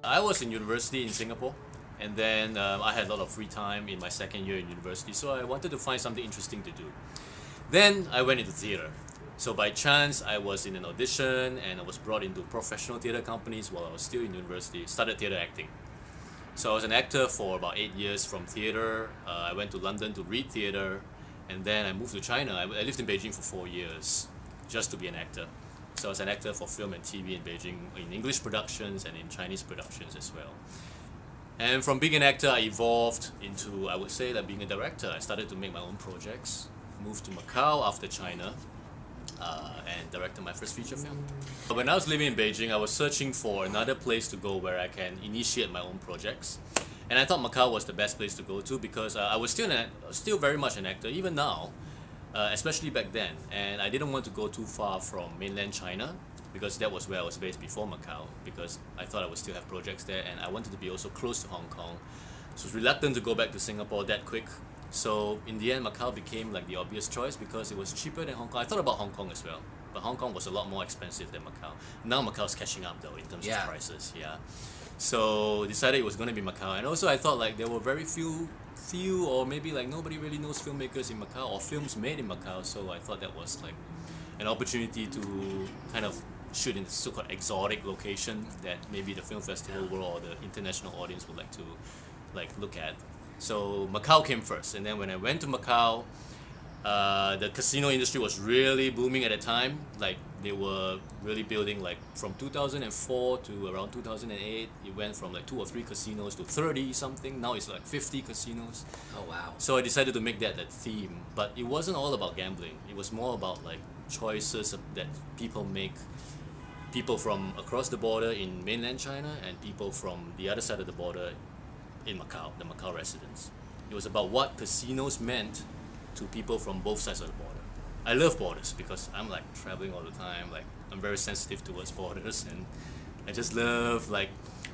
I was in university in Singapore, and then I had a lot of free time in my second year in university, so I wanted to find something interesting to do. Then I went into theatre. So by chance, I was in an audition and I was brought into professional theatre companies while I was still in university, started theatre acting. So I was an actor for about 8 years from theatre. I went to London to read theatre, and then I moved to China. I lived in Beijing for 4 years just to be an actor. So I was an actor for film and TV in Beijing, in English productions and in Chinese productions as well. And from being an actor, I evolved into, I would say, like being a director. I started to make my own projects, moved to Macau after China, and directed my first feature film. When I was living in Beijing, I was searching for another place to go where I can initiate my own projects. And I thought Macau was the best place to go to because I was still very much an actor, even now, especially back then. And I didn't want to go too far from mainland China because that was where I was based before Macau, because I thought I would still have projects there, and I wanted to be also close to Hong Kong. So I was reluctant to go back to Singapore that quick. So in the end, Macau became like the obvious choice because it was cheaper than Hong Kong. I thought about Hong Kong as well, but Hong Kong was a lot more expensive than Macau. Now Macau's catching up though in terms of prices, yeah. So decided it was going to be Macau, and also I thought like there were very few or maybe like nobody really knows filmmakers in Macau or films made in Macau. So I thought that was like an opportunity to kind of shoot in a so-called exotic location that maybe the film festival world or the international audience would like to look at. So Macau came first, and then when I went to Macau, the casino industry was really booming at the time. Like they were really building, like from 2004 to around 2008, it went from like 2 or 3 casinos to 30 something. Now it's like 50 casinos. Oh wow. So I decided to make that theme, but it wasn't all about gambling. It was more about like choices that people make. People from across the border in mainland China and people from the other side of the border in Macau, the Macau residents. It was about what casinos meant to people from both sides of the border. I love borders because I'm like traveling all the time. Like I'm very sensitive towards borders, and I just love like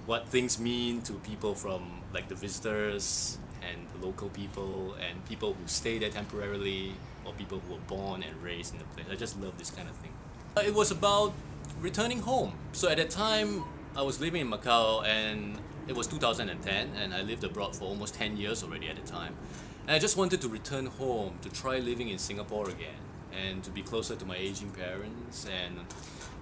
what things mean to people from like the visitors and the local people and people who stay there temporarily or people who were born and raised in the place. I just love this kind of thing. It was about returning home. So at that time, I was living in Macau, and it was 2010, and I lived abroad for almost 10 years already at the time. And I just wanted to return home, to try living in Singapore again, and to be closer to my aging parents, and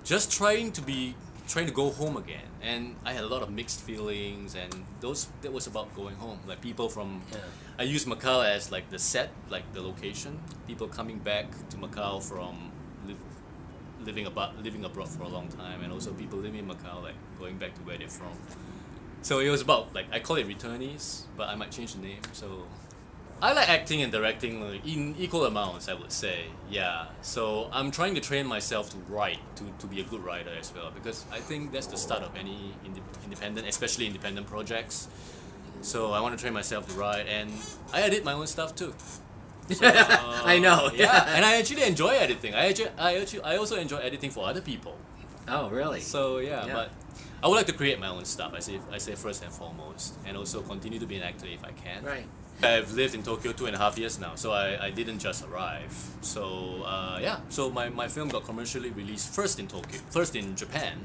just trying to go home again. And I had a lot of mixed feelings, and that was about going home. Like people from, I used Macau as like the set, like the location. People coming back to Macau from living abroad for a long time, and also people living in Macau, like going back to where they're from. So it was about, like, I call it returnees, but I might change the name. So I like acting and directing in equal amounts, I would say. Yeah. So I'm trying to train myself to write, to be a good writer as well, because I think that's the start of any independent, especially independent projects. So I want to train myself to write, and I edit my own stuff too. So, I know. Yeah, and I actually enjoy editing. I also enjoy editing for other people. Oh, really? So yeah, but I would like to create my own stuff. I say first and foremost, and also continue to be an actor if I can. Right. I've lived in Tokyo 2.5 years now, so I didn't just arrive. So yeah, so my film got commercially released first in Japan,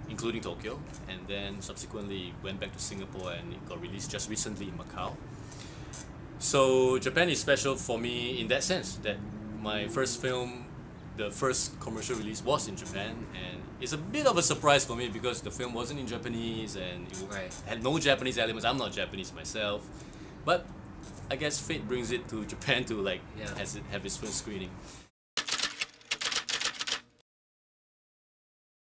including Tokyo, and then subsequently went back to Singapore, and it got released just recently in Macau. So Japan is special for me in that sense, that my first film, the first commercial release was in Japan, and it's a bit of a surprise for me because the film wasn't in Japanese and it had no Japanese elements. I'm not Japanese myself, but I guess fate brings it to Japan to like have its first screening.